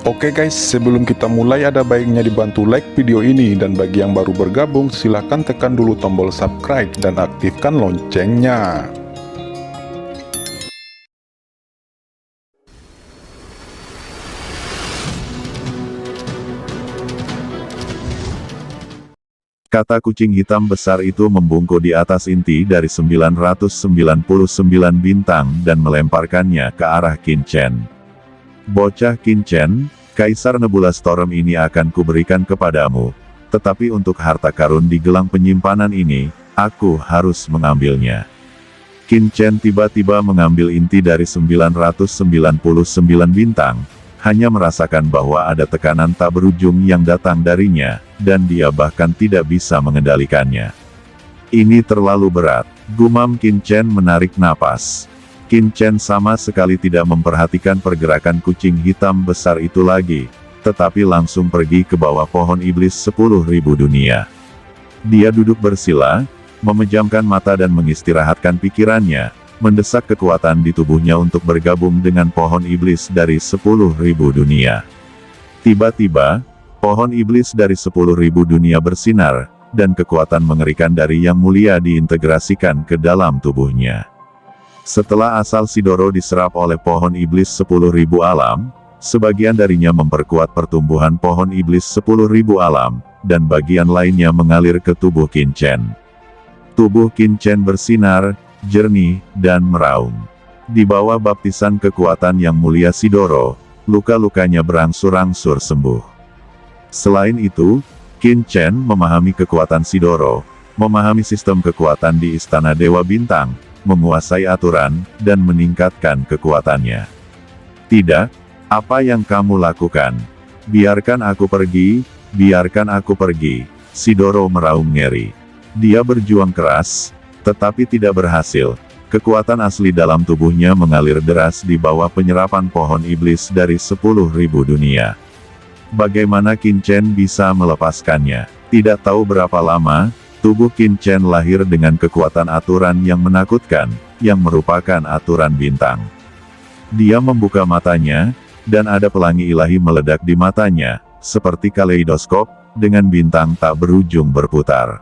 Oke guys, sebelum kita mulai ada baiknya dibantu like video ini, dan bagi yang baru bergabung silahkan tekan dulu tombol subscribe dan aktifkan loncengnya. Kata kucing hitam besar itu membungkuk di atas inti dari 999 bintang dan melemparkannya ke arah Qin Chen. Bocah Qin Chen, Kaisar Nebula Storm ini akan kuberikan kepadamu, tetapi untuk harta karun di gelang penyimpanan ini, aku harus mengambilnya. Qin Chen tiba-tiba mengambil inti dari 999 bintang, hanya merasakan bahwa ada tekanan tak berujung yang datang darinya, dan dia bahkan tidak bisa mengendalikannya. Ini terlalu berat, gumam Qin Chen menarik napas. Qin Chen sama sekali tidak memperhatikan pergerakan kucing hitam besar itu lagi, tetapi langsung pergi ke bawah pohon iblis 10.000 dunia. Dia duduk bersila, memejamkan mata dan mengistirahatkan pikirannya, mendesak kekuatan di tubuhnya untuk bergabung dengan pohon iblis dari 10.000 dunia. Tiba-tiba, pohon iblis dari 10.000 dunia bersinar, dan kekuatan mengerikan dari Yang Mulia diintegrasikan ke dalam tubuhnya. Setelah asal Sidoro diserap oleh pohon iblis 10.000 alam, sebagian darinya memperkuat pertumbuhan pohon iblis 10.000 alam, dan bagian lainnya mengalir ke tubuh Qin Chen. Tubuh Qin Chen bersinar, jernih, dan meraung. Di bawah baptisan kekuatan Yang Mulia Sidoro, luka-lukanya berangsur-angsur sembuh. Selain itu, Qin Chen memahami kekuatan Sidoro, memahami sistem kekuatan di Istana Dewa Bintang, menguasai aturan, dan meningkatkan kekuatannya. Tidak, apa yang kamu lakukan? Biarkan aku pergi, biarkan aku pergi, Sidoro meraung ngeri. Dia berjuang keras, tetapi tidak berhasil. Kekuatan asli dalam tubuhnya mengalir deras di bawah penyerapan pohon iblis dari 10.000 dunia. Bagaimana Qin Chen bisa melepaskannya? Tidak tahu berapa lama, tubuh Qin Chen lahir dengan kekuatan aturan yang menakutkan, yang merupakan aturan bintang. Dia membuka matanya, dan ada pelangi ilahi meledak di matanya, seperti kaleidoskop, dengan bintang tak berujung berputar.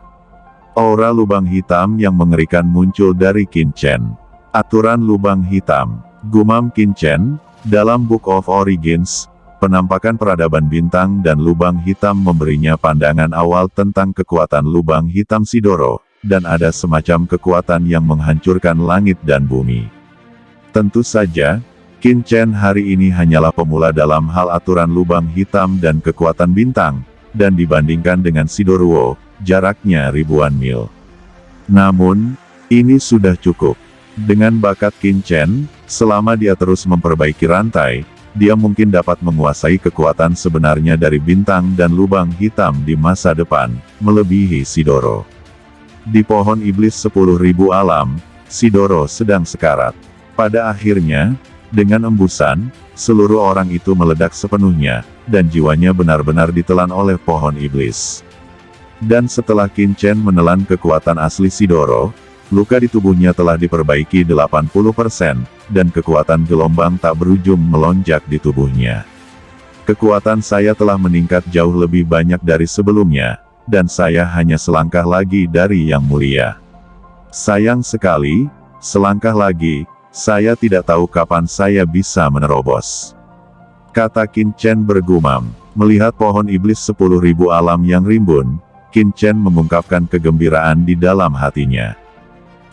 Aura lubang hitam yang mengerikan muncul dari Qin Chen. Aturan lubang hitam, gumam Qin Chen, dalam Book of Origins, penampakan peradaban bintang dan lubang hitam memberinya pandangan awal tentang kekuatan lubang hitam Sidoro, dan ada semacam kekuatan yang menghancurkan langit dan bumi. Tentu saja, Qin Chen hari ini hanyalah pemula dalam hal aturan lubang hitam dan kekuatan bintang, dan dibandingkan dengan Sidoro, jaraknya ribuan mil. Namun, ini sudah cukup. Dengan bakat Qin Chen, selama dia terus memperbaiki rantai, dia mungkin dapat menguasai kekuatan sebenarnya dari bintang dan lubang hitam di masa depan, melebihi Sidoro. Di pohon iblis 10.000 alam, Sidoro sedang sekarat. Pada akhirnya, dengan embusan, seluruh orang itu meledak sepenuhnya, dan jiwanya benar-benar ditelan oleh pohon iblis. Dan setelah Qin Chen menelan kekuatan asli Sidoro, luka di tubuhnya telah diperbaiki 80%, dan kekuatan gelombang tak berujung melonjak di tubuhnya. Kekuatan saya telah meningkat jauh lebih banyak dari sebelumnya, dan saya hanya selangkah lagi dari Yang Mulia. Sayang sekali, selangkah lagi, saya tidak tahu kapan saya bisa menerobos. Kata Qin Chen bergumam. Melihat pohon iblis 10.000 alam yang rimbun, Qin Chen mengungkapkan kegembiraan di dalam hatinya.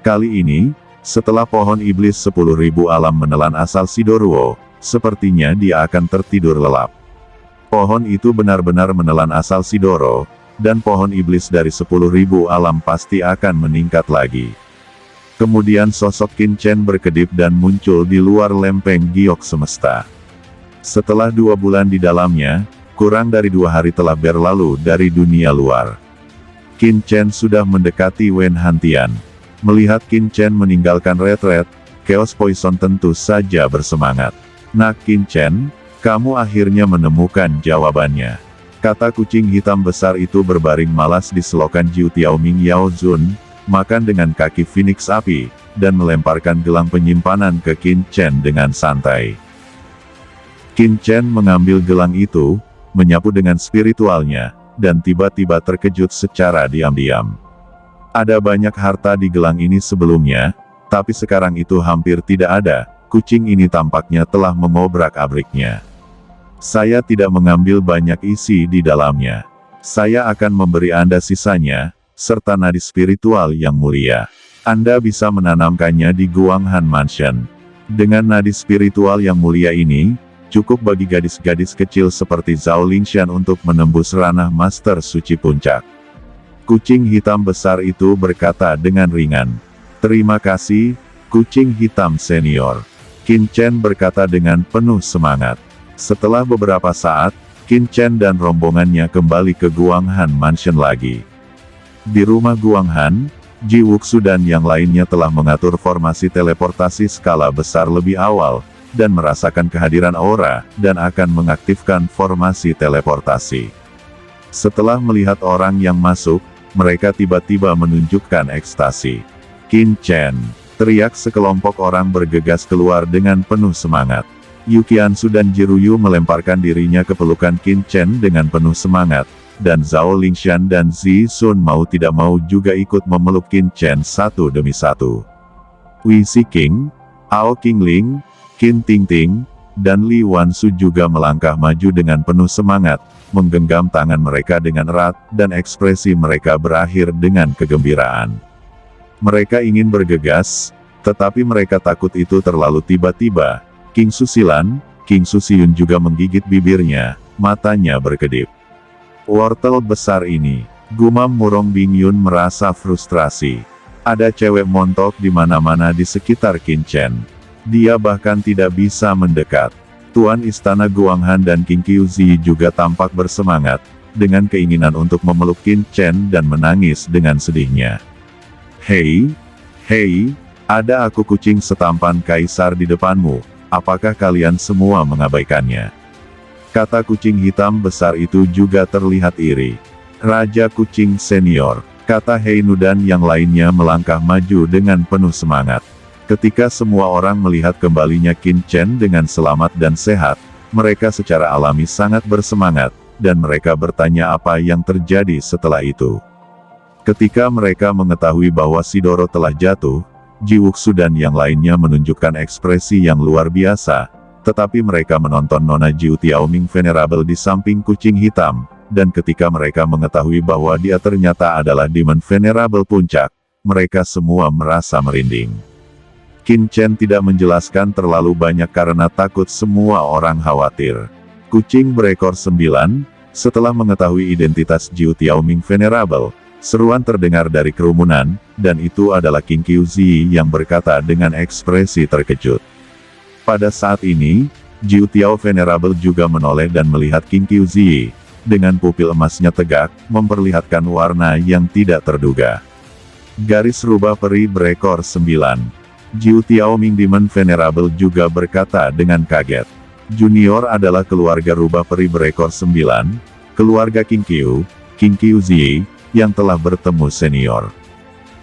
Kali ini, setelah pohon iblis 10.000 alam menelan asal Sidoro, sepertinya dia akan tertidur lelap. Pohon itu benar-benar menelan asal Sidoro, dan pohon iblis dari 10.000 alam pasti akan meningkat lagi. Kemudian sosok Qin Chen berkedip dan muncul di luar lempeng giok semesta. Setelah 2 bulan di dalamnya, kurang dari 2 hari telah berlalu dari dunia luar. Qin Chen sudah mendekati Wen Hantian. Melihat Qin Chen meninggalkan retret, Chaos Poison tentu saja bersemangat. Nah Qin Chen, kamu akhirnya menemukan jawabannya. Kata kucing hitam besar itu berbaring malas di selokan Jiu Tiaoming Yao Zun, makan dengan kaki Phoenix api, dan melemparkan gelang penyimpanan ke Qin Chen dengan santai. Qin Chen mengambil gelang itu, menyapu dengan spiritualnya, dan tiba-tiba terkejut secara diam-diam. Ada banyak harta di gelang ini sebelumnya, tapi sekarang itu hampir tidak ada. Kucing ini tampaknya telah mengobrak-abriknya. Saya tidak mengambil banyak isi di dalamnya. Saya akan memberi Anda sisanya, serta nadi spiritual yang mulia. Anda bisa menanamkannya di Guanghan Mansion. Dengan nadi spiritual yang mulia ini, cukup bagi gadis-gadis kecil seperti Zhao Lingshan untuk menembus ranah Master Suci Puncak. Kucing hitam besar itu berkata dengan ringan. Terima kasih, kucing hitam senior. Qin Chen berkata dengan penuh semangat. Setelah beberapa saat, Qin Chen dan rombongannya kembali ke Guanghan Mansion lagi. Di rumah Guanghan, Ji Wuxu dan yang lainnya telah mengatur formasi teleportasi skala besar lebih awal, dan merasakan kehadiran aura, dan akan mengaktifkan formasi teleportasi. Setelah melihat orang yang masuk, mereka tiba-tiba menunjukkan ekstasi. Qin Chen, teriak sekelompok orang bergegas keluar dengan penuh semangat. Yu Qiansu dan Jiruyu melemparkan dirinya ke pelukan Qin Chen dengan penuh semangat, dan Zhao Lingshan dan Zi Sun mau tidak mau juga ikut memeluk Qin Chen satu demi satu. Wei Siqing, Ao Qingling, Qin Tingting, dan Li Wansu juga melangkah maju dengan penuh semangat, menggenggam tangan mereka dengan erat, dan ekspresi mereka berakhir dengan kegembiraan. Mereka ingin bergegas, tetapi mereka takut itu terlalu tiba-tiba. King Susilan, King Susiyun juga menggigit bibirnya, matanya berkedip. Wortel besar ini, gumam Murong Bingyun merasa frustrasi. Ada cewek montok di mana-mana di sekitar Qin Chen. Dia bahkan tidak bisa mendekat. Tuan Istana Guanghan dan King Qiuzi juga tampak bersemangat, dengan keinginan untuk memeluk Qin Chen dan menangis dengan sedihnya. Hei, ada aku kucing setampan kaisar di depanmu, apakah kalian semua mengabaikannya? Kata kucing hitam besar itu juga terlihat iri. Raja kucing senior, kata Heinu dan yang lainnya melangkah maju dengan penuh semangat. Ketika semua orang melihat kembalinya Qin Chen dengan selamat dan sehat, mereka secara alami sangat bersemangat, dan mereka bertanya apa yang terjadi setelah itu. Ketika mereka mengetahui bahwa Sidoro telah jatuh, Ji Wuxu dan yang lainnya menunjukkan ekspresi yang luar biasa, tetapi mereka menonton Nona Jiu Tiaoming Venerable di samping kucing hitam, dan ketika mereka mengetahui bahwa dia ternyata adalah Demon Venerable Puncak, mereka semua merasa merinding. Qin Chen tidak menjelaskan terlalu banyak karena takut semua orang khawatir. Kucing berekor 9, setelah mengetahui identitas Jiu Tiaoming Venerable, seruan terdengar dari kerumunan, dan itu adalah King Qiuzi yang berkata dengan ekspresi terkejut. Pada saat ini, Jiu Tiao Venerable juga menoleh dan melihat King Qiuzi, dengan pupil emasnya tegak, memperlihatkan warna yang tidak terduga. Garis rubah peri berekor 9. Jiu Tiaoming Demon Venerable juga berkata dengan kaget. Junior adalah keluarga rubah peri berekor 9, keluarga King Qiuzi, yang telah bertemu senior.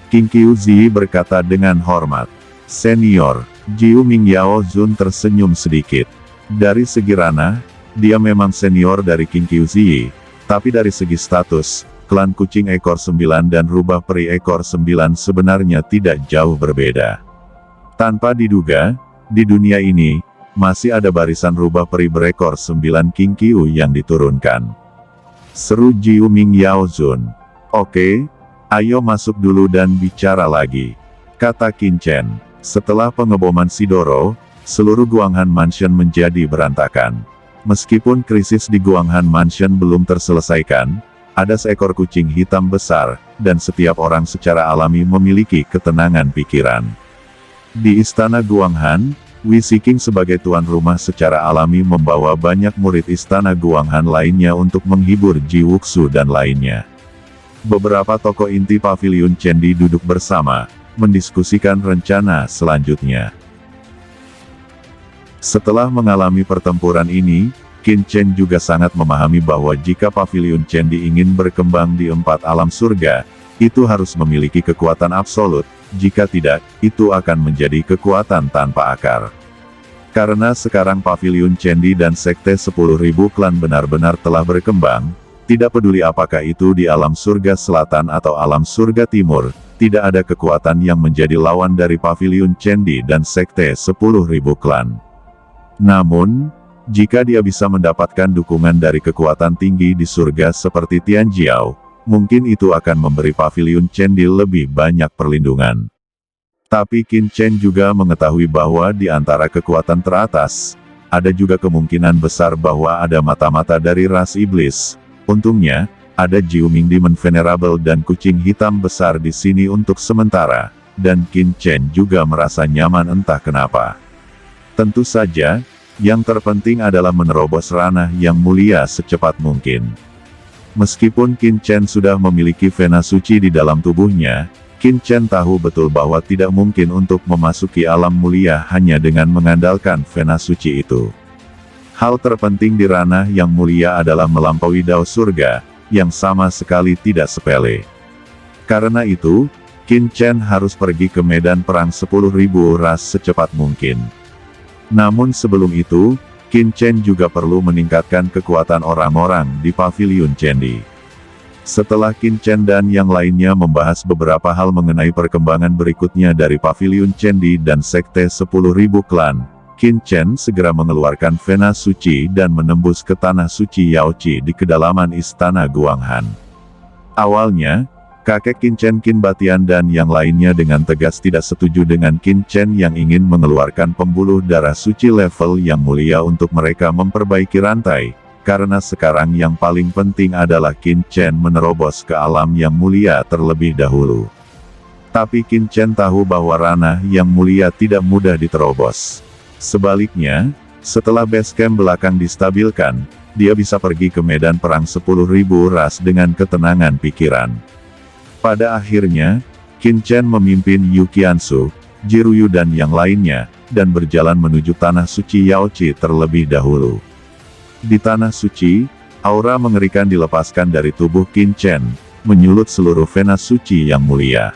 King Qiuzi berkata dengan hormat. Senior, Jiu Mingyao Zun tersenyum sedikit. Dari segi ranah, dia memang senior dari King Qiuzi, tapi dari segi status, klan kucing ekor 9 dan rubah peri ekor 9 sebenarnya tidak jauh berbeda. Tanpa diduga, di dunia ini, masih ada barisan rubah peri berekor 9 King Qiu yang diturunkan. Seru Jiu Mingyao Zun. Oke, ayo masuk dulu dan bicara lagi, kata Qin Chen. Setelah pengeboman Sidoro, seluruh Guanghan Mansion menjadi berantakan. Meskipun krisis di Guanghan Mansion belum terselesaikan, ada seekor kucing hitam besar, dan setiap orang secara alami memiliki ketenangan pikiran. Di Istana Guanghan, Wei Siqing sebagai tuan rumah secara alami membawa banyak murid Istana Guanghan lainnya untuk menghibur Ji Wuxu dan lainnya. Beberapa tokoh inti Paviliun Chendi duduk bersama, mendiskusikan rencana selanjutnya. Setelah mengalami pertempuran ini, Qin Chen juga sangat memahami bahwa jika Paviliun Chendi ingin berkembang di 4 alam surga, itu harus memiliki kekuatan absolut, jika tidak, itu akan menjadi kekuatan tanpa akar. Karena sekarang Paviliun Chendi dan Sekte 10.000 Klan benar-benar telah berkembang, tidak peduli apakah itu di alam surga selatan atau alam surga timur, tidak ada kekuatan yang menjadi lawan dari Paviliun Chendi dan Sekte 10.000 Klan. Namun, jika dia bisa mendapatkan dukungan dari kekuatan tinggi di surga seperti Tian Jiao, mungkin itu akan memberi Paviliun Chendi lebih banyak perlindungan. Tapi Qin Chen juga mengetahui bahwa di antara kekuatan teratas, ada juga kemungkinan besar bahwa ada mata-mata dari ras iblis. Untungnya, ada Jiuming Demon Venerable dan kucing hitam besar di sini untuk sementara, dan Qin Chen juga merasa nyaman entah kenapa. Tentu saja, yang terpenting adalah menerobos ranah yang mulia secepat mungkin. Meskipun Qin Chen sudah memiliki vena suci di dalam tubuhnya, Qin Chen tahu betul bahwa tidak mungkin untuk memasuki alam mulia hanya dengan mengandalkan vena suci itu. Hal terpenting di ranah yang mulia adalah melampaui dao surga, yang sama sekali tidak sepele. Karena itu, Qin Chen harus pergi ke medan perang 10.000 ras secepat mungkin. Namun sebelum itu, Qin Chen juga perlu meningkatkan kekuatan orang-orang di Paviliun Chendi. Setelah Qin Chen dan yang lainnya membahas beberapa hal mengenai perkembangan berikutnya dari Paviliun Chendi dan Sekte 10.000 Klan, Qin Chen segera mengeluarkan vena suci dan menembus ke tanah suci Yaoqi di kedalaman istana Guanghan. Awalnya, kakek Qin Chen Qin Batian dan yang lainnya dengan tegas tidak setuju dengan Qin Chen yang ingin mengeluarkan pembuluh darah suci level yang mulia untuk mereka memperbaiki rantai. Karena sekarang yang paling penting adalah Qin Chen menerobos ke alam yang mulia terlebih dahulu. Tapi Qin Chen tahu bahwa ranah yang mulia tidak mudah diterobos. Sebaliknya, setelah base camp belakang distabilkan, dia bisa pergi ke medan perang 10.000 ras dengan ketenangan pikiran. Pada akhirnya, Qin Chen memimpin Yu Qiansu, Jiruyu dan yang lainnya, dan berjalan menuju tanah suci Yaoqi terlebih dahulu. Di tanah suci, aura mengerikan dilepaskan dari tubuh Qin Chen, menyulut seluruh vena suci yang mulia.